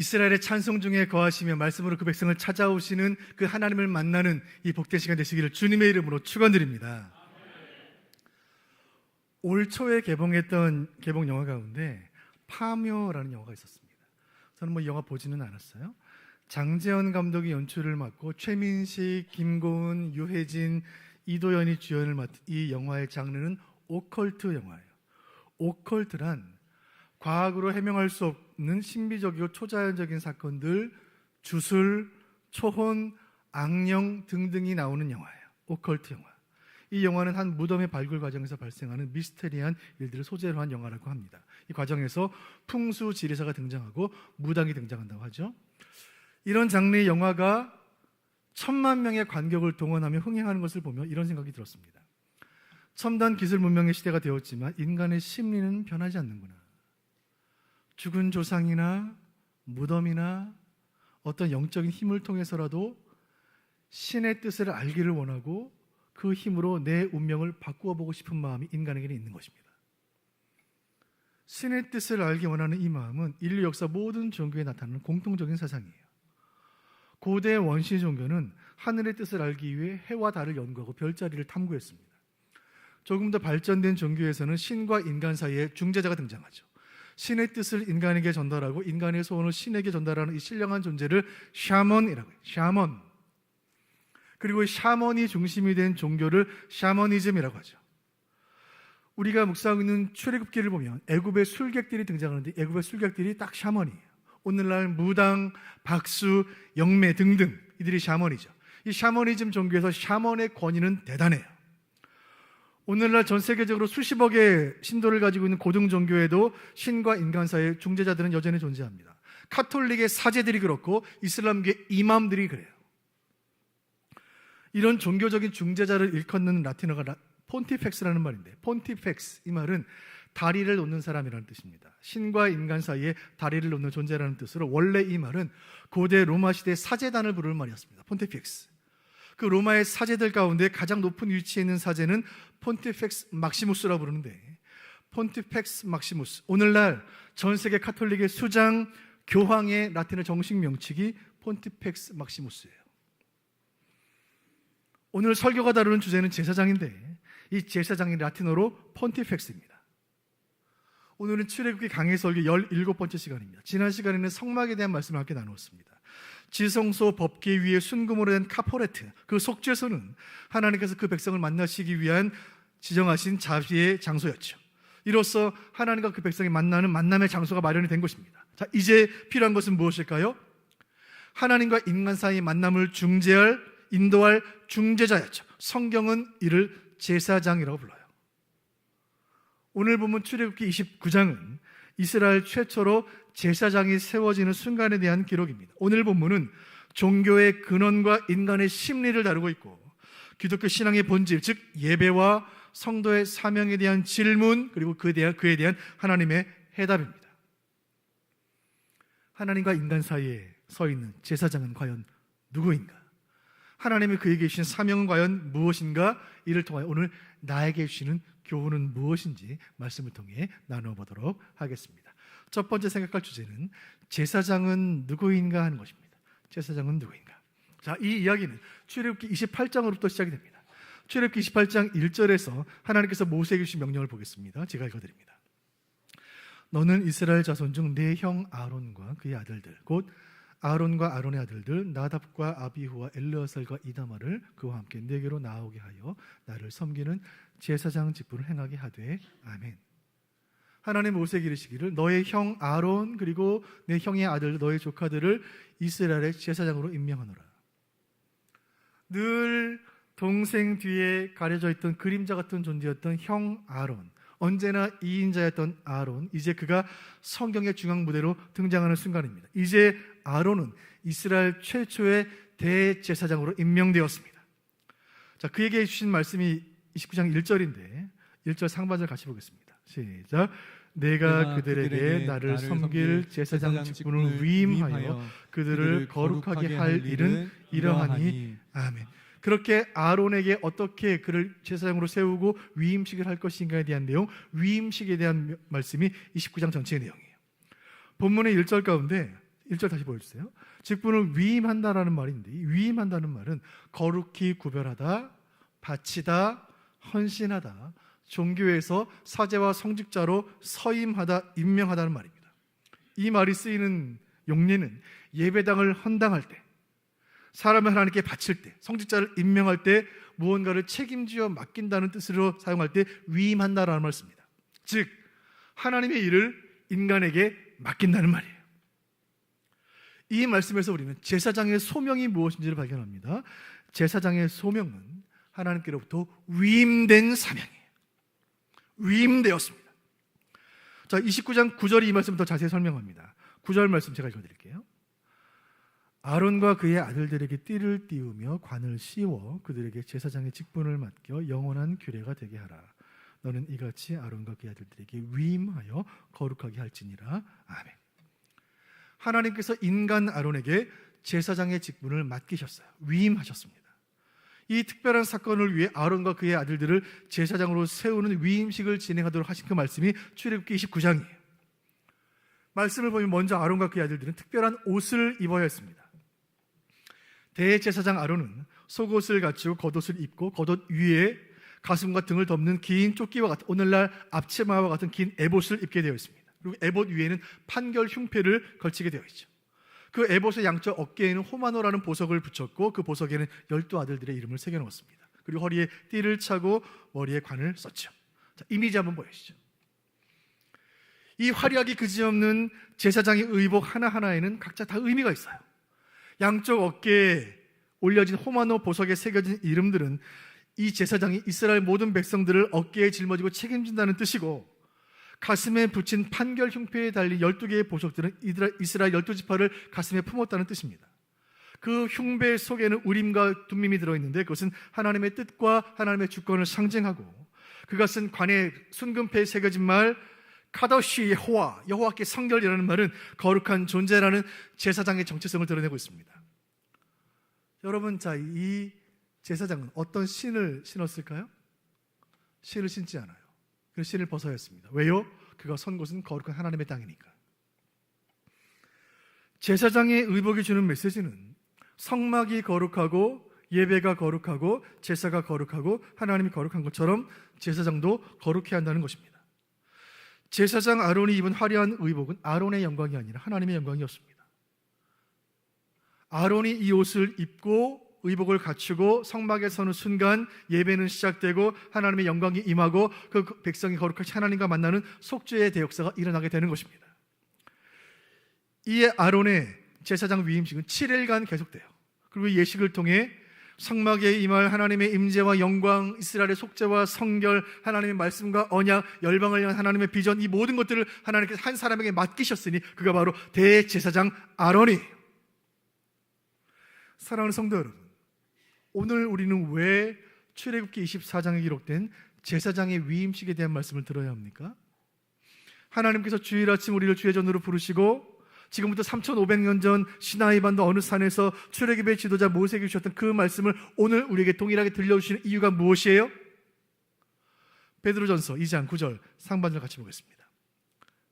이스라엘의 찬송 중에 거하시며 말씀으로 그 백성을 찾아오시는 그 하나님을 만나는 이 복된 시간 되시기를 주님의 이름으로 축원드립니다. 올 초에 개봉했던 개봉 영화 가운데 파묘라는 영화가 있었습니다. 저는 이 영화 보지는 않았어요. 장재현 감독이 연출을 맡고 최민식, 김고은, 유해진, 이도현이 주연을 맡은 이 영화의 장르는 오컬트 영화예요. 오컬트란 과학으로 해명할 수 없는 신비적이고 초자연적인 사건들, 주술, 초혼, 악령 등등이 나오는 영화예요. 오컬트 영화. 이 영화는 한 무덤의 발굴 과정에서 발생하는 미스테리한 일들을 소재로 한 영화라고 합니다. 이 과정에서 풍수 지리사가 등장하고 무당이 등장한다고 하죠. 이런 장르의 영화가 1000만 명의 관객을 동원하며 흥행하는 것을 보며 이런 생각이 들었습니다. 첨단 기술 문명의 시대가 되었지만 인간의 심리는 변하지 않는구나. 죽은 조상이나 무덤이나 어떤 영적인 힘을 통해서라도 신의 뜻을 알기를 원하고 그 힘으로 내 운명을 바꾸어 보고 싶은 마음이 인간에게는 있는 것입니다. 신의 뜻을 알기 원하는 이 마음은 인류 역사 모든 종교에 나타나는 공통적인 사상이에요. 고대 원시 종교는 하늘의 뜻을 알기 위해 해와 달을 연구하고 별자리를 탐구했습니다. 조금 더 발전된 종교에서는 신과 인간 사이에 중재자가 등장하죠. 신의 뜻을 인간에게 전달하고 인간의 소원을 신에게 전달하는 이 신령한 존재를 샤먼이라고 해요. 샤먼. 그리고 샤먼이 중심이 된 종교를 샤머니즘이라고 하죠. 우리가 묵상하고 있는 출애굽기를 보면 애굽의 술객들이 등장하는데 애굽의 술객들이 딱 샤먼이에요. 오늘날 무당, 박수, 영매 등등 이들이 샤먼이죠. 이 샤머니즘 종교에서 샤먼의 권위는 대단해요. 오늘날 전 세계적으로 수십억의 신도를 가지고 있는 고등 종교에도 신과 인간 사이의 중재자들은 여전히 존재합니다. 카톨릭의 사제들이 그렇고 이슬람계 이맘들이 그래요. 이런 종교적인 중재자를 일컫는 라틴어가 폰티펙스라는 말인데, 폰티펙스 이 말은 다리를 놓는 사람이라는 뜻입니다. 신과 인간 사이에 다리를 놓는 존재라는 뜻으로 원래 이 말은 고대 로마 시대 사제단을 부르는 말이었습니다. 폰티펙스. 그 로마의 사제들 가운데 가장 높은 위치에 있는 사제는 폰티펙스 막시무스라고 부르는데, 폰티펙스 막시무스, 오늘날 전 세계 카톨릭의 수장 교황의 라틴어 정식 명칭이 폰티펙스 막시무스예요. 오늘 설교가 다루는 주제는 제사장인데 이 제사장이 라틴어로 폰티펙스입니다. 오늘은 출애굽기 강해 설교 17번째 시간입니다. 지난 시간에는 성막에 대한 말씀을 함께 나누었습니다. 지성소 법계 위에 순금으로 된 카포레트, 그 속죄소는 하나님께서 그 백성을 만나시기 위한 지정하신 자비의 장소였죠. 이로써 하나님과 그 백성이 만나는 만남의 장소가 마련이 된 것입니다. 자, 이제 필요한 것은 무엇일까요? 하나님과 인간 사이의 만남을 중재할, 인도할 중재자였죠. 성경은 이를 제사장이라고 불러요. 오늘 보면 출애굽기 29장은 이스라엘 최초로 제사장이 세워지는 순간에 대한 기록입니다. 오늘 본문은 종교의 근원과 인간의 심리를 다루고 있고 기독교 신앙의 본질, 즉 예배와 성도의 사명에 대한 질문, 그리고 그에 대한 하나님의 해답입니다. 하나님과 인간 사이에 서 있는 제사장은 과연 누구인가? 하나님이 그에게 주신 사명은 과연 무엇인가? 이를 통하여 오늘 나에게 주시는 교훈은 무엇인지 말씀을 통해 나눠보도록 하겠습니다. 첫 번째 생각할 주제는 제사장은 누구인가 하는 것입니다. 제사장은 누구인가? 자, 이 이야기는 출애굽기 28장으로부터 시작이 됩니다. 출애굽기 28장 1절에서 하나님께서 모세에게 주신 명령을 보겠습니다. 제가 읽어드립니다. 너는 이스라엘 자손 중 내 형 아론과 그의 아들들, 곧 아론과 아론의 아들들 나답과 아비후와 엘르아살과 이다마를 그와 함께 내게로 나오게 하여 나를 섬기는 제사장 직분을 행하게 하되 아멘. 하나님 모세에게 이르시기를 너의 형 아론 그리고 내 형의 아들 너의 조카들을 이스라엘의 제사장으로 임명하노라. 늘 동생 뒤에 가려져 있던 그림자 같은 존재였던 형 아론, 언제나 2인자였던 아론, 이제 그가 성경의 중앙 무대로 등장하는 순간입니다. 이제 아론은 이스라엘 최초의 대제사장으로 임명되었습니다. 자, 그에게 주신 말씀이 29장 1절인데 1절 상반절 같이 보겠습니다. 시작. 내가 그들에게 나를 섬길 제사장 직분을 위임하여 그들을 거룩하게 할 일은 이러하니 아멘. 그렇게 아론에게 어떻게 그를 제사장으로 세우고 위임식을 할 것인가에 대한 내용, 위임식에 대한 말씀이 29장 전체의 내용이에요. 본문의 1절 가운데 1절 다시 보여주세요. 직분을 위임한다라는 말인데, 이 위임한다는 말은 거룩히 구별하다, 바치다, 헌신하다, 종교에서 사제와 성직자로 서임하다, 임명하다는 말입니다. 이 말이 쓰이는 용례는 예배당을 헌당할 때, 사람을 하나님께 바칠 때, 성직자를 임명할 때, 무언가를 책임지어 맡긴다는 뜻으로 사용할 때 위임한다라는 말을 씁니다. 즉 하나님의 일을 인간에게 맡긴다는 말이에요. 이 말씀에서 우리는 제사장의 소명이 무엇인지를 발견합니다. 제사장의 소명은 하나님께로부터 위임된 사명이에요. 위임되었습니다. 자, 29장 9절이 이 말씀을 더 자세히 설명합니다. 9절 말씀 제가 읽어드릴게요. 아론과 그의 아들들에게 띠를 띄우며 관을 씌워 그들에게 제사장의 직분을 맡겨 영원한 규례가 되게 하라. 너는 이같이 아론과 그의 아들들에게 위임하여 거룩하게 할지니라. 아멘. 하나님께서 인간 아론에게 제사장의 직분을 맡기셨어요. 위임하셨습니다. 이 특별한 사건을 위해 아론과 그의 아들들을 제사장으로 세우는 위임식을 진행하도록 하신 그 말씀이 출애굽기 29장이에요. 말씀을 보면 먼저 아론과 그의 아들들은 특별한 옷을 입어야 했습니다. 대제사장 아론은 속옷을 갖추고 겉옷을 입고 겉옷 위에 가슴과 등을 덮는 긴 조끼와 같은, 오늘날 앞치마와 같은 긴 에봇을 입게 되어 있습니다. 그리고 에봇 위에는 판결 흉패를 걸치게 되어 있죠. 그 에봇의 양쪽 어깨에는 호마노라는 보석을 붙였고 그 보석에는 12 아들들의 이름을 새겨 넣었습니다. 그리고 허리에 띠를 차고 머리에 관을 썼죠. 자, 이미지 한번 보여주시죠. 이 화려하게 그지없는 제사장의 의복 하나하나에는 각자 다 의미가 있어요. 양쪽 어깨에 올려진 호마노 보석에 새겨진 이름들은 이 제사장이 이스라엘 모든 백성들을 어깨에 짊어지고 책임진다는 뜻이고, 가슴에 붙인 판결 흉패에 달린 12개의 보석들은 이스라엘 12지파를 가슴에 품었다는 뜻입니다. 그 흉배 속에는 우림과 둠밈이 들어있는데 그것은 하나님의 뜻과 하나님의 주권을 상징하고, 그것은 관에 순금패에 새겨진 말 카도시 여호와, 여호와께 성결이라는 말은 거룩한 존재라는 제사장의 정체성을 드러내고 있습니다. 여러분, 자, 이 제사장은 어떤 신을 신었을까요? 신을 신지 않아요. 그 신을 벗어야 했습니다. 왜요? 그가 선 곳은 거룩한 하나님의 땅이니까. 제사장의 의복이 주는 메시지는 성막이 거룩하고 예배가 거룩하고 제사가 거룩하고 하나님이 거룩한 것처럼 제사장도 거룩해야 한다는 것입니다. 제사장 아론이 입은 화려한 의복은 아론의 영광이 아니라 하나님의 영광이었습니다. 아론이 이 옷을 입고 의복을 갖추고 성막에 서는 순간 예배는 시작되고 하나님의 영광이 임하고 그 백성이 거룩하신 하나님과 만나는 속죄의 대역사가 일어나게 되는 것입니다. 이에 아론의 제사장 위임식은 7일간 계속돼요. 그리고 이 예식을 통해 성막에 임할 하나님의 임재와 영광, 이스라엘의 속죄와 성결, 하나님의 말씀과 언약, 열방을 향한 하나님의 비전, 이 모든 것들을 하나님께서 한 사람에게 맡기셨으니 그가 바로 대제사장 아론이에요. 사랑하는 성도 여러분, 오늘 우리는 왜 출애굽기 24장에 기록된 제사장의 위임식에 대한 말씀을 들어야 합니까? 하나님께서 주일 아침 우리를 주의 전으로 부르시고 지금부터 3,500년 전 시나이 반도 어느 산에서 출애굽의 지도자 모세에게 주셨던 그 말씀을 오늘 우리에게 동일하게 들려주시는 이유가 무엇이에요? 베드로전서 2장 9절 상반절 같이 보겠습니다.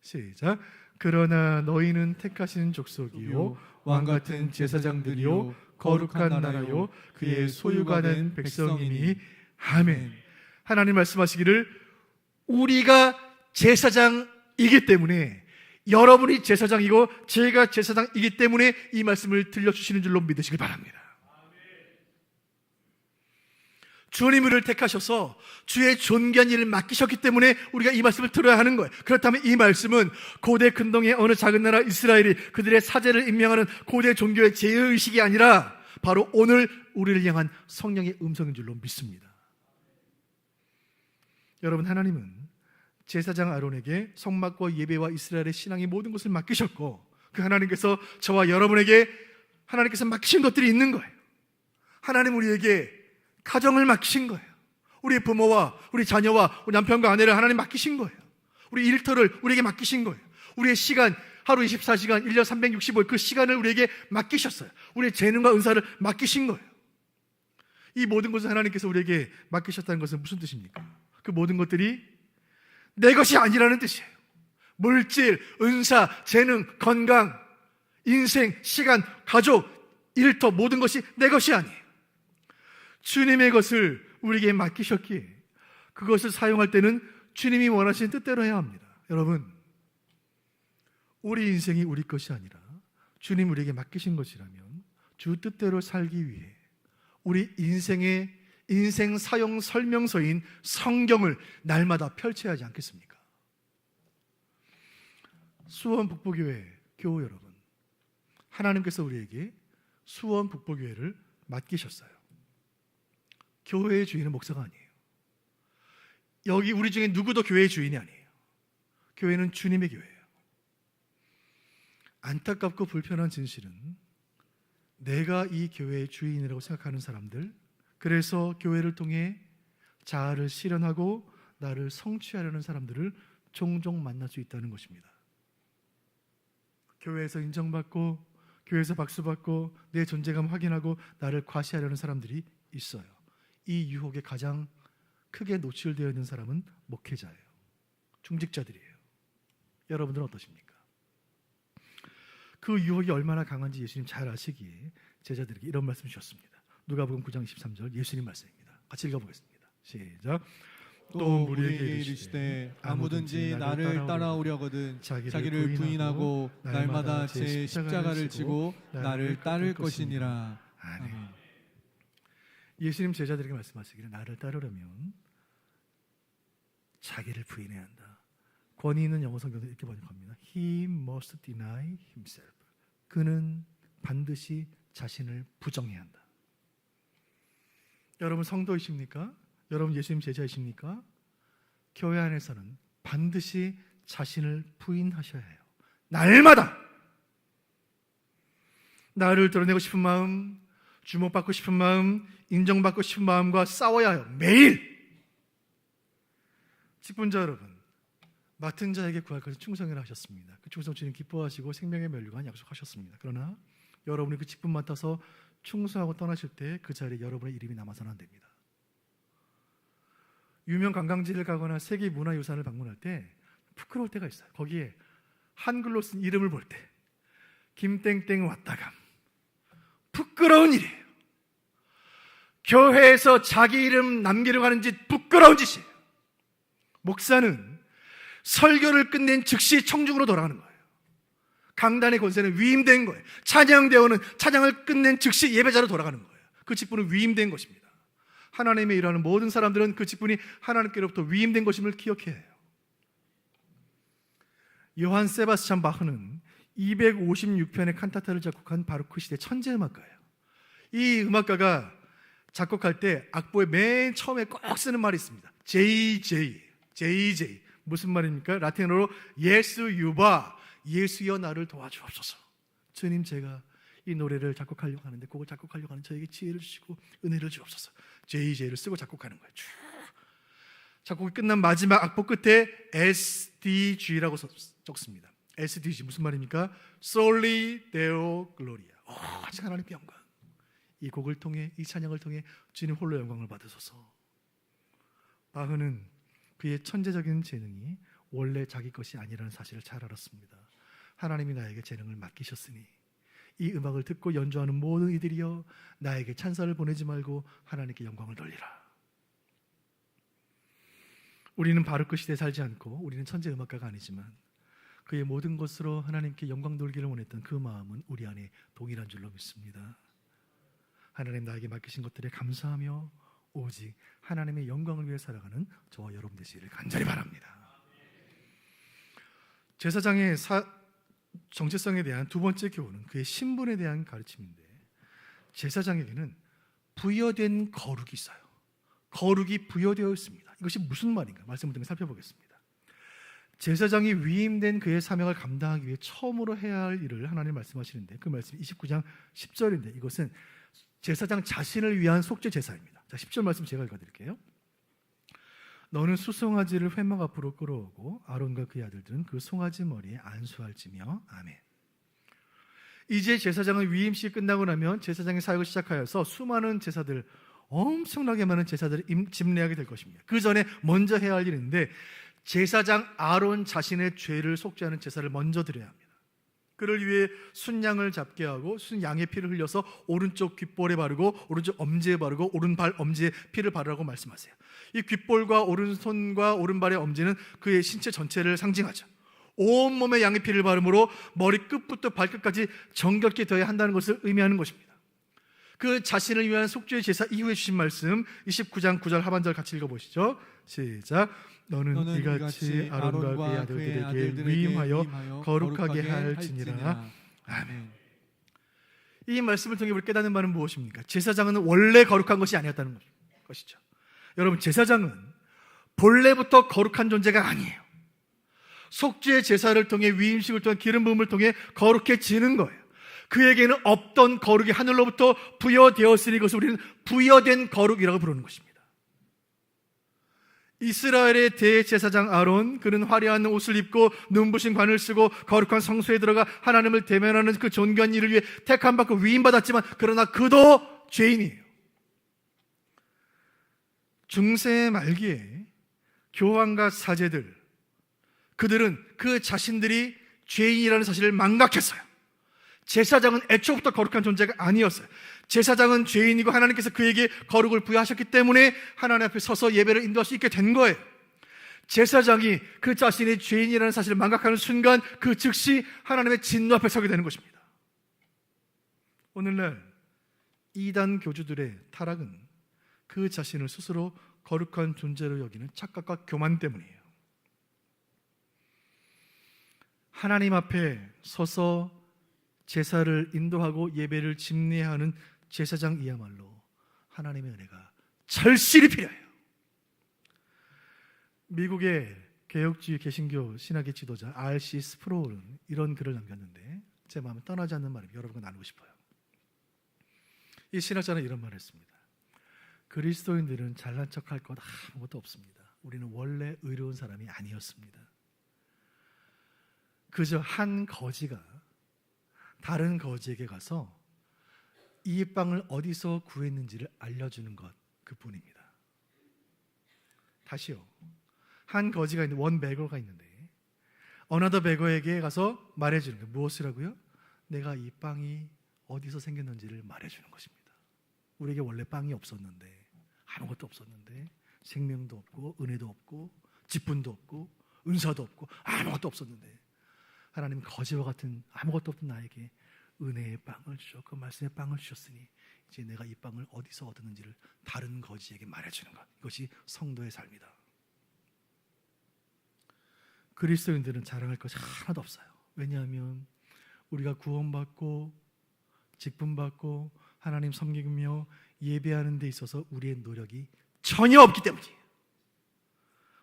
시작. 그러나 너희는 택하신 족속이요 왕같은 제사장들이요 거룩한 나라요 그의 소유가 된 백성이니 아멘. 하나님 말씀하시기를 우리가 제사장이기 때문에, 여러분이 제사장이고 제가 제사장이기 때문에 이 말씀을 들려주시는 줄로 믿으시길 바랍니다. 주님 우리를 택하셔서 주의 존귀한 일을 맡기셨기 때문에 우리가 이 말씀을 들어야 하는 거예요. 그렇다면 이 말씀은 고대 근동의 어느 작은 나라 이스라엘이 그들의 사제를 임명하는 고대 종교의 제의식이 아니라 바로 오늘 우리를 향한 성령의 음성인 줄로 믿습니다. 여러분, 하나님은 제사장 아론에게 성막과 예배와 이스라엘의 신앙의 모든 것을 맡기셨고, 그 하나님께서 저와 여러분에게 하나님께서 맡기신 것들이 있는 거예요. 하나님 우리에게 가정을 맡기신 거예요. 우리 부모와 우리 자녀와 우리 남편과 아내를 하나님 맡기신 거예요. 우리 일터를 우리에게 맡기신 거예요. 우리의 시간, 하루 24시간, 1년 365일 그 시간을 우리에게 맡기셨어요. 우리의 재능과 은사를 맡기신 거예요. 이 모든 것을 하나님께서 우리에게 맡기셨다는 것은 무슨 뜻입니까? 그 모든 것들이 내 것이 아니라는 뜻이에요. 물질, 은사, 재능, 건강, 인생, 시간, 가족, 일터 모든 것이 내 것이 아니에요. 주님의 것을 우리에게 맡기셨기에 그것을 사용할 때는 주님이 원하시는 뜻대로 해야 합니다. 여러분, 우리 인생이 우리 것이 아니라 주님 우리에게 맡기신 것이라면 주 뜻대로 살기 위해 우리 인생의 인생 사용 설명서인 성경을 날마다 펼쳐야 하지 않겠습니까? 수원 북부교회 교우 여러분, 하나님께서 우리에게 수원 북부교회를 맡기셨어요. 교회의 주인은 목사가 아니에요. 여기 우리 중에 누구도 교회의 주인이 아니에요. 교회는 주님의 교회예요. 안타깝고 불편한 진실은 내가 이 교회의 주인이라고 생각하는 사람들, 그래서 교회를 통해 자아를 실현하고 나를 성취하려는 사람들을 종종 만날 수 있다는 것입니다. 교회에서 인정받고 교회에서 박수받고 내 존재감 확인하고 나를 과시하려는 사람들이 있어요. 이 유혹에 가장 크게 노출되어 있는 사람은 목회자예요. 중직자들이에요. 여러분들은 어떠십니까? 그 유혹이 얼마나 강한지 예수님 잘 아시기에 제자들에게 이런 말씀 주셨습니다. 누가복음 9장 23절 예수님 말씀입니다. 같이 읽어보겠습니다. 시작. 또 우리에게 이르시되 아무든지 나를 따라오려거든 자기를 부인하고 날마다 제 십자가를 지고 나를 따를 것이니라. 아멘. 예수님 제자들에게 말씀하시기를 나를 따르려면 자기를 부인해야 한다. 권위 있는 영어 성경도 이렇게 번역합니다. He must deny himself. 그는 반드시 자신을 부정해야 한다. 여러분 성도이십니까? 여러분 예수님 제자이십니까? 교회 안에서는 반드시 자신을 부인하셔야 해요. 날마다 나를 드러내고 싶은 마음, 주목받고 싶은 마음, 인정받고 싶은 마음과 싸워야 해요. 매일. 직분자 여러분, 맡은 자에게 구할 것을 충성이라 하셨습니다. 그 충성 주님 기뻐하시고 생명의 면류관 약속하셨습니다. 그러나 여러분이 그 직분 맡아서 충성하고 떠나실 때 그 자리에 여러분의 이름이 남아서는 안 됩니다. 유명 관광지를 가거나 세계 문화유산을 방문할 때 부끄러울 때가 있어요. 거기에 한글로 쓴 이름을 볼 때 김땡땡 왔다감, 부끄러운 일이에요. 교회에서 자기 이름 남기려고 하는 짓 부끄러운 짓이에요. 목사는 설교를 끝낸 즉시 청중으로 돌아가는 거예요. 강단의 권세는 위임된 거예요. 찬양대원은 찬양을 끝낸 즉시 예배자로 돌아가는 거예요. 그 직분은 위임된 것입니다. 하나님의 일하는 모든 사람들은 그 직분이 하나님께로부터 위임된 것임을 기억해야 해요. 요한 세바스찬 바흐는 256편의 칸타타를 작곡한 바로크 시대 천재 음악가예요. 이 음악가가 작곡할 때 악보에 맨 처음에 꼭 쓰는 말이 있습니다. JJ. 무슨 말입니까? 라틴어로 예수 유바, 예수여 나를 도와주옵소서. 주님, 제가 이 노래를 작곡하려고 하는데 곡을 작곡하려고 하는 저에게 지혜를 주시고 은혜를 주옵소서. JJ를 쓰고 작곡하는 거예요. 작곡이 끝난 마지막 악보 끝에 SDG라고 적습니다. SDG 무슨 말입니까? Soli Deo Gloria. 오직 하나님께 영광. 이 곡을 통해, 이 찬양을 통해 주님 홀로 영광을 받으소서. 바흐는 그의 천재적인 재능이 원래 자기 것이 아니라는 사실을 잘 알았습니다. 하나님이 나에게 재능을 맡기셨으니 이 음악을 듣고 연주하는 모든 이들이여 나에게 찬사를 보내지 말고 하나님께 영광을 돌리라. 우리는 바로크 시대에 살지 않고 우리는 천재 음악가가 아니지만 그의 모든 것으로 하나님께 영광 돌기를 원했던 그 마음은 우리 안에 동일한 줄로 믿습니다. 하나님 나에게 맡기신 것들에 감사하며 오직 하나님의 영광을 위해 살아가는 저와 여러분 되시기를 간절히 바랍니다. 제사장의 정체성에 대한 두 번째 교훈은 그의 신분에 대한 가르침인데, 제사장에게는 부여된 거룩이 있어요. 거룩이 부여되어 있습니다. 이것이 무슨 말인가? 말씀을 통해 살펴보겠습니다. 제사장이 위임된 그의 사명을 감당하기 위해 처음으로 해야 할 일을 하나님 말씀하시는데, 그 말씀이 29장 10절인데 이것은 제사장 자신을 위한 속죄 제사입니다. 자, 10절 말씀 제가 읽어드릴게요. 너는 수송아지를 회막 앞으로 끌어오고 아론과 그의 아들들은 그 송아지 머리에 안수할지며. 아멘. 이제 제사장의 위임식이 끝나고 나면 제사장의 사역을 시작하여서 수많은 제사들, 엄청나게 많은 제사들을 집례하게 될 것입니다. 그 전에 먼저 해야 할 일인데 제사장 아론 자신의 죄를 속죄하는 제사를 먼저 드려야 합니다. 그를 위해 순양을 잡게 하고 순양의 피를 흘려서 오른쪽 귓볼에 바르고 오른쪽 엄지에 바르고 오른발 엄지에 피를 바르라고 말씀하세요. 이 귓볼과 오른손과 오른발의 엄지는 그의 신체 전체를 상징하죠. 온몸에 양의 피를 바르므로 머리 끝부터 발끝까지 정결케 되어야 한다는 것을 의미하는 것입니다. 그 자신을 위한 속죄의 제사 이후에 주신 말씀 29장 9절 하반절 같이 읽어보시죠. 시작. 너는 이같이 아론과 그의 아들들에게 위임하여 거룩하게 할지니라. 아멘. 이 말씀을 통해 우리 깨닫는 바는 무엇입니까? 제사장은 원래 거룩한 것이 아니었다는 것이죠. 여러분, 제사장은 본래부터 거룩한 존재가 아니에요. 속죄의 제사를 통해 위임식을 통해 기름 부음을 통해 거룩해지는 거예요. 그에게는 없던 거룩이 하늘로부터 부여되었으니 이것을 우리는 부여된 거룩이라고 부르는 것입니다. 이스라엘의 대제사장 아론, 그는 화려한 옷을 입고 눈부신 관을 쓰고 거룩한 성소에 들어가 하나님을 대면하는 그 존귀한 일을 위해 택함받고 위임받았지만 그러나 그도 죄인이에요. 중세 말기에 교황과 사제들, 그들은 그 자신들이 죄인이라는 사실을 망각했어요. 제사장은 애초부터 거룩한 존재가 아니었어요. 제사장은 죄인이고 하나님께서 그에게 거룩을 부여하셨기 때문에 하나님 앞에 서서 예배를 인도할 수 있게 된 거예요. 제사장이 그 자신이 죄인이라는 사실을 망각하는 순간 그 즉시 하나님의 진노 앞에 서게 되는 것입니다. 오늘날 이단 교주들의 타락은 그 자신을 스스로 거룩한 존재로 여기는 착각과 교만 때문이에요. 하나님 앞에 서서 제사를 인도하고 예배를 집례하는 제사장이야말로 하나님의 은혜가 절실히 필요해요. 미국의 개혁주의 개신교 신학의 지도자 R.C. 스프로울은 이런 글을 남겼는데 제 마음에 떠나지 않는 말입니다. 여러분과 나누고 싶어요. 이 신학자는 이런 말을 했습니다. 그리스도인들은 잘난 척할 것 아무것도 없습니다. 우리는 원래 의로운 사람이 아니었습니다. 그저 한 거지가 다른 거지에게 가서 이 빵을 어디서 구했는지를 알려주는 것, 그뿐입니다. 다시요. 한 거지가 있는 원 베거가 있는데 어나더 베거에게 가서 말해주는 것, 무엇이라고요? 내가 이 빵이 어디서 생겼는지를 말해주는 것입니다. 우리에게 원래 빵이 없었는데, 아무것도 없었는데, 생명도 없고 은혜도 없고 직분도 없고 은사도 없고 아무것도 없었는데 하나님은 거지와 같은 아무것도 없던 나에게 은혜의 빵을 주셨고 말씀의 빵을 주셨으니 이제 내가 이 빵을 어디서 얻었는지를 다른 거지에게 말해주는 것, 이것이 성도의 삶이다. 그리스도인들은 자랑할 것이 하나도 없어요. 왜냐하면 우리가 구원받고 직분받고 하나님 섬기며 예배하는 데 있어서 우리의 노력이 전혀 없기 때문이에요.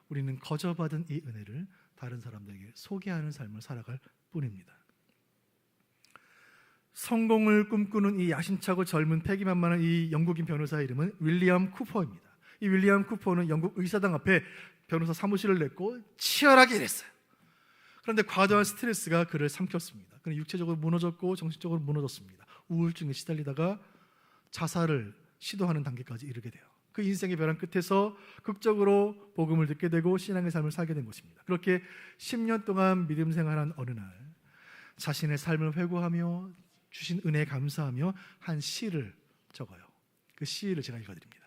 우리는 거저 받은 이 은혜를 다른 사람들에게 소개하는 삶을 살아갈 뿐입니다. 성공을 꿈꾸는 이 야심차고 젊은 패기만만한 이 영국인 변호사의 이름은 윌리엄 쿠퍼입니다. 이 윌리엄 쿠퍼는 영국 의사당 앞에 변호사 사무실을 냈고 치열하게 일했어요. 그런데 과도한 스트레스가 그를 삼켰습니다. 그는 육체적으로 무너졌고 정신적으로 무너졌습니다. 우울증에 시달리다가 자살을 시도하는 단계까지 이르게 돼요. 그 인생의 벼랑 끝에서 극적으로 복음을 듣게 되고 신앙의 삶을 살게 된 것입니다. 그렇게 10년 동안 믿음 생활한 어느 날 자신의 삶을 회고하며 주신 은혜에 감사하며 한 시를 적어요. 그 시를 제가 읽어드립니다.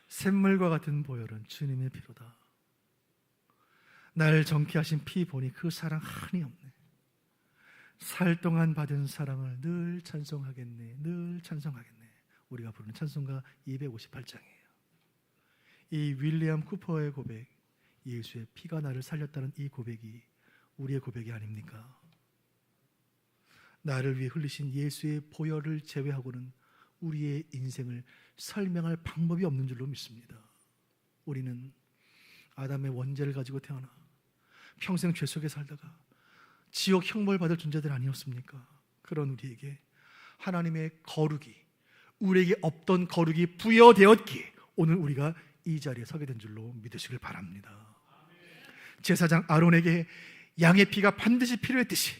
샘물과 같은 보혈은 주님의 피로다. 날 정케 하신 피 보니 그 사랑 한이 없네. 살 동안 받은 사랑을 늘 찬송하겠네. 늘 찬송하겠네. 우리가 부르는 찬송가 258장이에요. 이 윌리엄 쿠퍼의 고백, 예수의 피가 나를 살렸다는 이 고백이 우리의 고백이 아닙니까? 나를 위해 흘리신 예수의 보혈을 제외하고는 우리의 인생을 설명할 방법이 없는 줄로 믿습니다. 우리는 아담의 원죄를 가지고 태어나 평생 죄 속에 살다가 지옥 형벌 받을 존재들 아니었습니까? 그런 우리에게 하나님의 거룩이, 우리에게 없던 거룩이 부여되었기에 오늘 우리가 이 자리에 서게 된 줄로 믿으시길 바랍니다. 제사장 아론에게 양의 피가 반드시 필요했듯이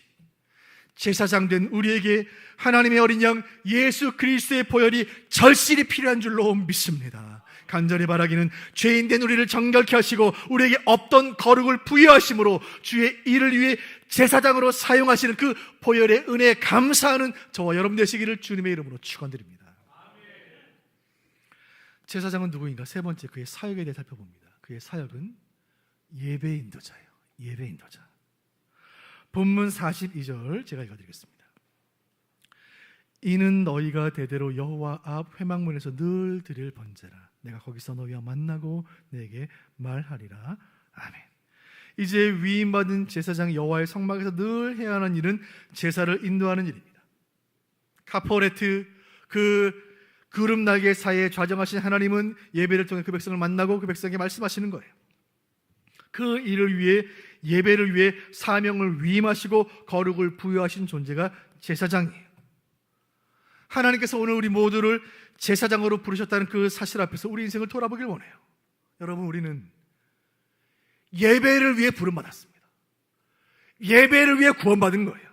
제사장 된 우리에게 하나님의 어린 양 예수 그리스도의 보혈이 절실히 필요한 줄로 믿습니다. 간절히 바라기는 죄인 된 우리를 정결케 하시고 우리에게 없던 거룩을 부여하심으로 주의 일을 위해 제사장으로 사용하시는 그 보혈의 은혜에 감사하는 저와 여러분 되시기를 주님의 이름으로 축원드립니다. 제사장은 누구인가? 세 번째, 그의 사역에 대해 살펴봅니다. 그의 사역은 예배 인도자예요. 예배 인도자. 본문 42절 제가 읽어드리겠습니다. 이는 너희가 대대로 여호와 앞 회막문에서 늘 드릴 번제라. 내가 거기서 너희와 만나고 내게 말하리라. 아멘. 이제 위임받은 제사장이 여호와의 성막에서 늘 해야 하는 일은 제사를 인도하는 일입니다. 카포레트, 그 구름 날개 사이에 좌정하신 하나님은 예배를 통해 그 백성을 만나고 그 백성에게 말씀하시는 거예요. 그 일을 위해, 예배를 위해 사명을 위임하시고 거룩을 부여하신 존재가 제사장이에요. 하나님께서 오늘 우리 모두를 제사장으로 부르셨다는 그 사실 앞에서 우리 인생을 돌아보길 원해요. 여러분, 우리는 예배를 위해 부름받았습니다. 예배를 위해 구원받은 거예요.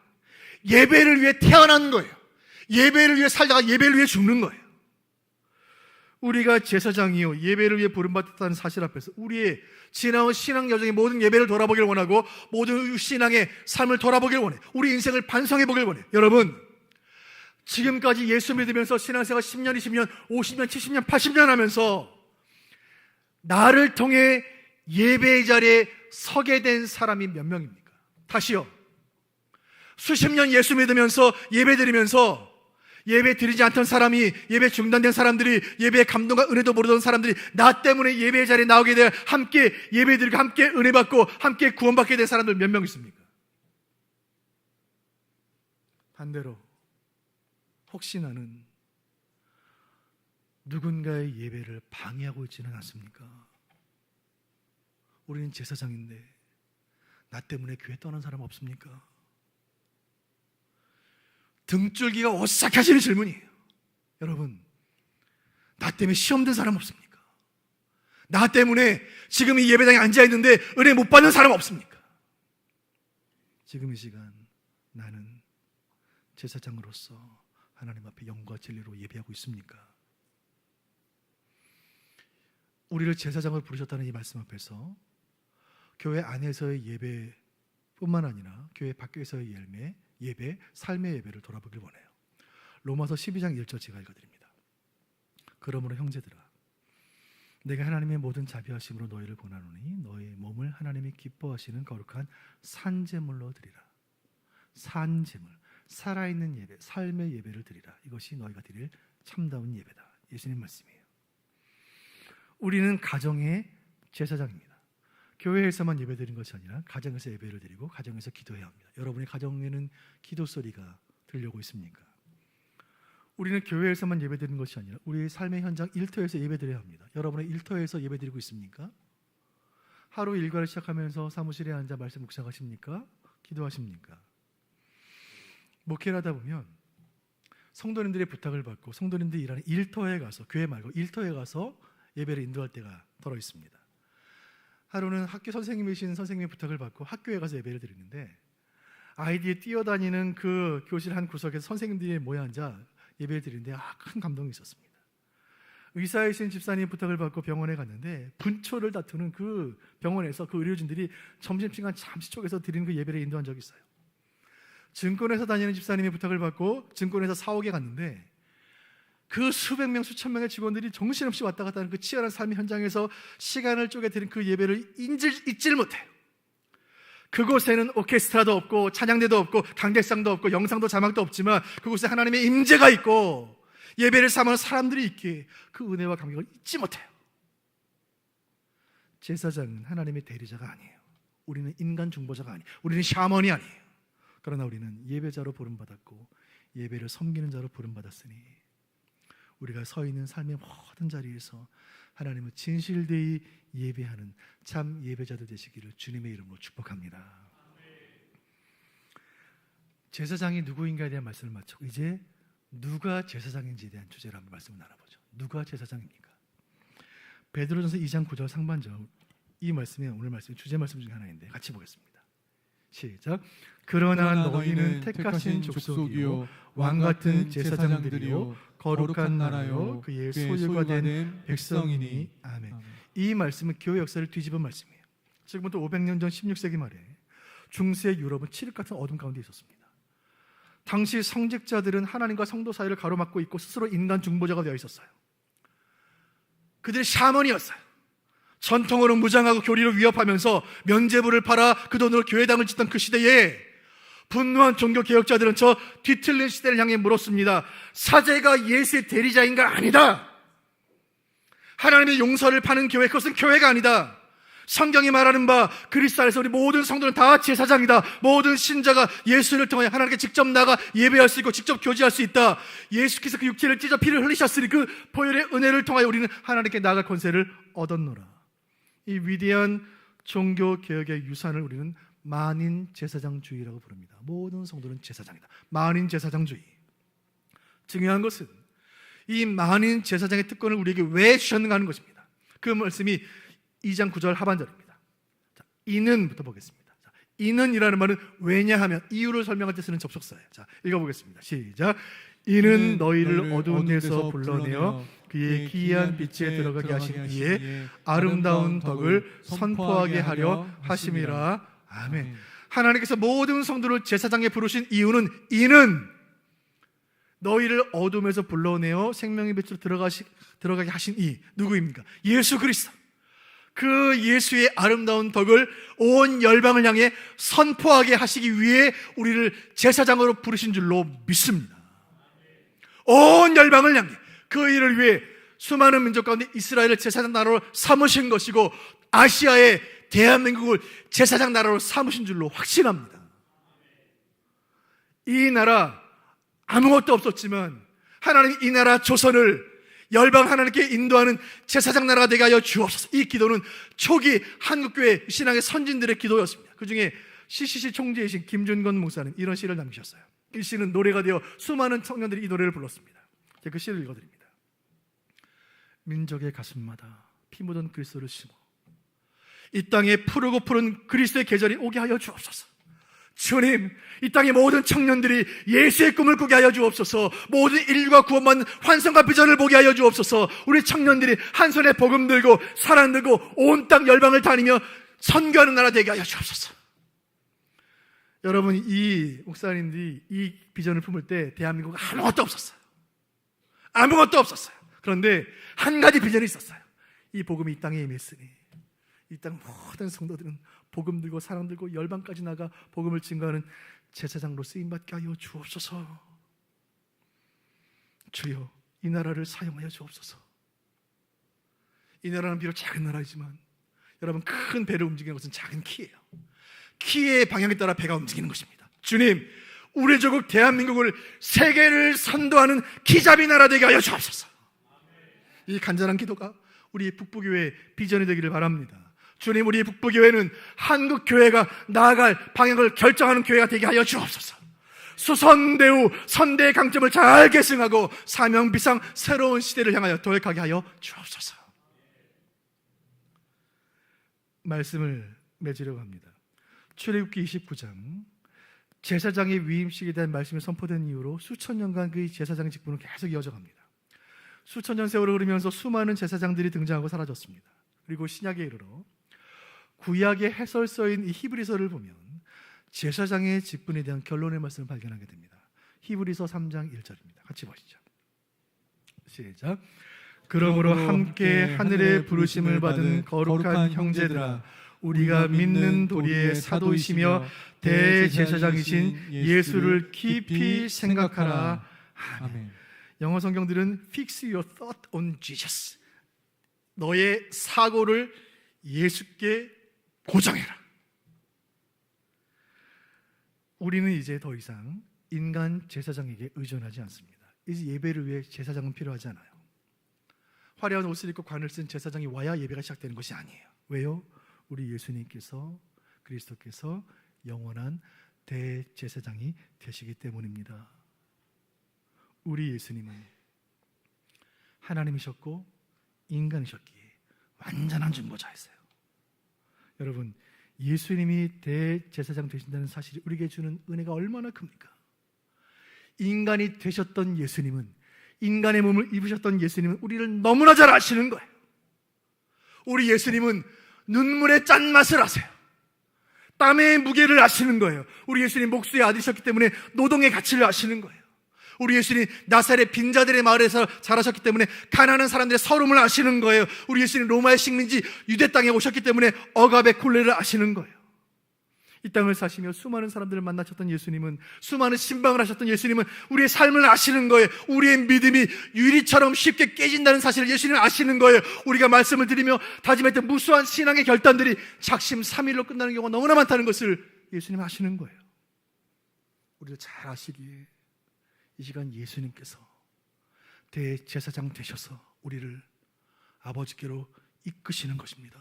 예배를 위해 태어난 거예요. 예배를 위해 살다가 예배를 위해 죽는 거예요. 우리가 제사장이요 예배를 위해 부름받았다는 사실 앞에서 우리의 지나온 신앙 여정의 모든 예배를 돌아보길 원하고 모든 신앙의 삶을 돌아보길 원해요. 우리 인생을 반성해 보길 원해요. 여러분, 지금까지 예수 믿으면서 신앙생활 10년, 20년, 50년, 70년, 80년 하면서 나를 통해 예배의 자리에 서게 된 사람이 몇 명입니까? 다시요. 수십 년 예수 믿으면서 예배 드리면서 예배 드리지 않던 사람이, 예배 중단된 사람들이, 예배의 감동과 은혜도 모르던 사람들이 나 때문에 예배의 자리에 나오게 돼 함께 예배 드리고 함께 은혜 받고 함께 구원받게 된 사람들 몇 명 있습니까? 반대로 혹시 나는 누군가의 예배를 방해하고 있지는 않습니까? 우리는 제사장인데 나 때문에 교회 떠난 사람 없습니까? 등줄기가 오싹하시는 질문이에요. 여러분, 나 때문에 시험 든 사람 없습니까? 나 때문에 지금 이 예배당에 앉아있는데 은혜 못 받는 사람 없습니까? 지금 이 시간 나는 제사장으로서 하나님 앞에 영과 진리로 예배하고 있습니까? 우리를 제사장으로 부르셨다는 이 말씀 앞에서 교회 안에서의 예배뿐만 아니라 교회 밖에서의 예배, 삶의 예배를 돌아보길 원해요. 로마서 12장 1절 제가 읽어드립니다. 그러므로 형제들아, 내가 하나님의 모든 자비하심으로 너희를 권하노니 너희 몸을 하나님이 기뻐하시는 거룩한 산제물로 드리라. 산제물, 살아있는 예배, 삶의 예배를 드리라. 이것이 너희가 드릴 참다운 예배다. 예수님 말씀이에요. 우리는 가정의 제사장입니다. 교회에서만 예배 드리는 것이 아니라 가정에서 예배를 드리고 가정에서 기도해야 합니다. 여러분의 가정에는 기도 소리가 들려오고 있습니까? 우리는 교회에서만 예배 드리는 것이 아니라 우리의 삶의 현장 일터에서 예배 드려야 합니다. 여러분의 일터에서 예배 드리고 있습니까? 하루 일과를 시작하면서 사무실에 앉아 말씀 묵상하십니까? 기도하십니까? 목회를 하다 보면 성도님들의 부탁을 받고 성도님들이 일하는 일터에 가서, 교회 말고 일터에 가서 예배를 인도할 때가 덜어 있습니다. 하루는 학교 선생님이신 선생님의 부탁을 받고 학교에 가서 예배를 드리는데 아이들이 뛰어다니는 그 교실 한 구석에서 선생님들이 모여 앉아 예배를 드리는데 큰 감동이 있었습니다. 의사이신 집사님 부탁을 받고 병원에 갔는데 분초를 다투는 그 병원에서 그 의료진들이 점심시간 잠시 쪼개서 드리는 그 예배를 인도한 적이 있어요. 증권회사 다니는 집사님의 부탁을 받고 증권회사 사옥에 갔는데 그 수백 명, 수천 명의 직원들이 정신없이 왔다 갔다 하는 그 치열한 삶의 현장에서 시간을 쪼개 드린 그 예배를 잊질 못해요. 그곳에는 오케스트라도 없고 찬양대도 없고 강대상도 없고 영상도 자막도 없지만 그곳에 하나님의 임재가 있고 예배를 삼는 사람들이 있기에 그 은혜와 감격을 잊지 못해요. 제사장은 하나님의 대리자가 아니에요. 우리는 인간 중보자가 아니에요. 우리는 샤먼이 아니에요. 그러나 우리는 예배자로 부름받았고 예배를 섬기는 자로 부름받았으니 우리가 서 있는 삶의 모든 자리에서 하나님을 진실되이 예배하는 참 예배자들 되시기를 주님의 이름으로 축복합니다. 제사장이 누구인가에 대한 말씀을 마치고 이제 누가 제사장인지에 대한 주제로 한번 말씀을 나눠보죠. 누가 제사장입니까? 베드로전서 2장 9절 상반절, 이 말씀이 오늘 말씀 주제 말씀 중에 하나인데 같이 보겠습니다. 시작. 그러나 너희는 택하신 족속이요 왕같은 제사장들이요 거룩한 나라요 그의 소유가 된 백성이니. 아멘. 이 말씀은 교회 역사를 뒤집은 말씀이에요. 지금부터 500년 전 16세기 말에 중세 유럽은 칠흑 같은 어둠 가운데 있었습니다. 당시 성직자들은 하나님과 성도 사이를 가로막고 있고 스스로 인간 중보자가 되어 있었어요. 그들이 샤먼이었어요. 전통으로 무장하고 교리로 위협하면서 면죄부를 팔아 그 돈으로 교회당을 짓던 그 시대에 분노한 종교 개혁자들은 저 뒤틀린 시대를 향해 물었습니다. 사제가 예수의 대리자인가? 아니다. 하나님의 용서를 파는 교회, 그것은 교회가 아니다. 성경이 말하는 바 그리스도 안에서 우리 모든 성도는 다 제사장이다. 모든 신자가 예수를 통해 하나님께 직접 나가 예배할 수 있고 직접 교제할 수 있다. 예수께서 그 육체를 찢어 피를 흘리셨으니 그 보혈의 은혜를 통하여 우리는 하나님께 나아갈 권세를 얻었노라. 이 위대한 종교 개혁의 유산을 우리는 만인 제사장주의라고 부릅니다. 모든 성도는 제사장이다. 만인 제사장주의. 중요한 것은 이 만인 제사장의 특권을 우리에게 왜 주셨는가 하는 것입니다. 그 말씀이 2장 9절 하반절입니다. 자, 이는부터 보겠습니다. 자, 이는이라는 말은 왜냐하면 이유를 설명할 때 쓰는 접속사예요. 자, 읽어보겠습니다. 시작. 이는 너희를 어두운 데서 불러내어 그의 기이한 빛에 들어가게 하신 이의 아름다운 덕을 선포하게 하려 하심이라. 아멘. 하나님께서 모든 성도를 제사장에 부르신 이유는 이는 너희를 어둠에서 불러내어 생명의 빛으로 들어가게 하신 이 누구입니까? 예수 그리스도. 그 예수의 아름다운 덕을 온 열방을 향해 선포하게 하시기 위해 우리를 제사장으로 부르신 줄로 믿습니다. 온 열방을 향해 그 일을 위해 수많은 민족 가운데 이스라엘을 제사장 나라로 삼으신 것이고 아시아의 대한민국을 제사장 나라로 삼으신 줄로 확신합니다. 이 나라 아무것도 없었지만 하나님 이 나라 조선을 열방 하나님께 인도하는 제사장 나라가 되게 하여 주옵소서. 이 기도는 초기 한국교회 신앙의 선진들의 기도였습니다. 그 중에 CCC 총재이신 김준건 목사는 이런 시를 남기셨어요. 이 시는 노래가 되어 수많은 청년들이 이 노래를 불렀습니다. 제가 그 시를 읽어드립니다. 민족의 가슴마다 피 묻은 그리스도를 심어 이 땅에 푸르고 푸른 그리스도의 계절이 오게 하여 주옵소서. 주님, 이 땅의 모든 청년들이 예수의 꿈을 꾸게 하여 주옵소서. 모든 인류가 구원받는 환상과 비전을 보게 하여 주옵소서. 우리 청년들이 한 손에 복음 들고 사랑 들고 온 땅 열방을 다니며 선교하는 나라 되게 하여 주옵소서. 여러분, 이 목사님들이 이 비전을 품을 때 대한민국은 아무것도 없었어요. 아무것도 없었어요. 그런데 한 가지 비전이 있었어요. 이 복음이 이 땅에 임했으니 이 땅 모든 성도들은 복음 들고 사랑 들고 열방까지 나가 복음을 증거하는 제사장으로 쓰임받게 하여 주옵소서. 주여, 이 나라를 사용하여 주옵소서. 이 나라는 비록 작은 나라이지만 여러분, 큰 배를 움직이는 것은 작은 키예요. 키의 방향에 따라 배가 움직이는 것입니다. 주님, 우리 조국 대한민국을 세계를 선도하는 키잡이 나라 되게 하여 주옵소서. 이 간절한 기도가 우리 북부교회의 비전이 되기를 바랍니다. 주님, 우리 북부교회는 한국교회가 나아갈 방향을 결정하는 교회가 되게 하여 주옵소서. 수선대우 선대의 강점을 잘 계승하고 사명비상 새로운 시대를 향하여 도약하게 하여 주옵소서. 말씀을 맺으려고 합니다. 출애굽기 29장 제사장의 위임식에 대한 말씀이 선포된 이후로 수천 년간 그 제사장의 직분은 계속 이어져 갑니다. 수천 년 세월을 흐르면서 수많은 제사장들이 등장하고 사라졌습니다. 그리고 신약에 이르러 구약의 해설서인 이 히브리서를 보면 제사장의 직분에 대한 결론의 말씀을 발견하게 됩니다. 히브리서 3장 1절입니다. 같이 보시죠. 시작. 그러므로 함께 하늘의 부르심을 받은 거룩한 형제들아, 우리가 믿는 도리의 사도이시며 대제사장이신 예수를 깊이 생각하라. 아멘. 영어 성경들은 Fix your thought on Jesus. 너의 사고를 예수께 고정해라. 우리는 이제 더 이상 인간 제사장에게 의존하지 않습니다. 이제 예배를 위해 제사장은 필요하지 않아요. 화려한 옷을 입고 관을 쓴 제사장이 와야 예배가 시작되는 것이 아니에요. 왜요? 우리 예수님께서, 그리스도께서 영원한 대제사장이 되시기 때문입니다. 우리 예수님은 하나님이셨고 인간이셨기에 완전한 중보자였어요. 여러분, 예수님이 대제사장 되신다는 사실이 우리에게 주는 은혜가 얼마나 큽니까? 인간이 되셨던 예수님은, 인간의 몸을 입으셨던 예수님은 우리를 너무나 잘 아시는 거예요. 우리 예수님은 눈물의 짠맛을 아세요. 땀의 무게를 아시는 거예요. 우리 예수님 목수의 아들이셨기 때문에 노동의 가치를 아시는 거예요. 우리 예수님 나사렛 빈자들의 마을에서 자라셨기 때문에 가난한 사람들의 서름을 아시는 거예요. 우리 예수님 로마의 식민지 유대 땅에 오셨기 때문에 억압의 콜레를 아시는 거예요. 이 땅을 사시며 수많은 사람들을 만나셨던 예수님은, 수많은 신방을 하셨던 예수님은 우리의 삶을 아시는 거예요. 우리의 믿음이 유리처럼 쉽게 깨진다는 사실을 예수님은 아시는 거예요. 우리가 말씀을 드리며 다짐했던 무수한 신앙의 결단들이 작심 삼일로 끝나는 경우가 너무나 많다는 것을 예수님은 아시는 거예요. 우리도 잘 아시기에 이 시간 예수님께서 대제사장 되셔서 우리를 아버지께로 이끄시는 것입니다.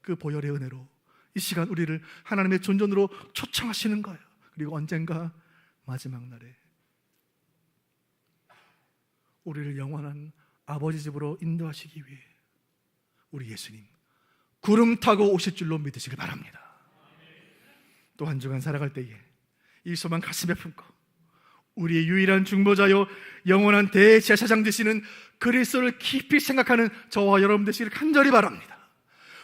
그 보혈의 은혜로 이 시간 우리를 하나님의 존전으로 초청하시는 거예요. 그리고 언젠가 마지막 날에 우리를 영원한 아버지 집으로 인도하시기 위해 우리 예수님 구름 타고 오실 줄로 믿으시길 바랍니다. 또 한 주간 살아갈 때에 이 소망 가슴에 품고 우리의 유일한 중보자요 영원한 대제사장 되시는 그리스도를 깊이 생각하는 저와 여러분 되시기를 간절히 바랍니다.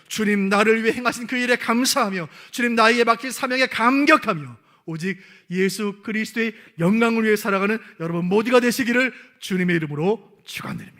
주님 나를 위해 행하신 그 일에 감사하며 주님 나에게 맡긴 사명에 감격하며 오직 예수 그리스도의 영광을 위해 살아가는 여러분 모두가 되시기를 주님의 이름으로 축원드립니다.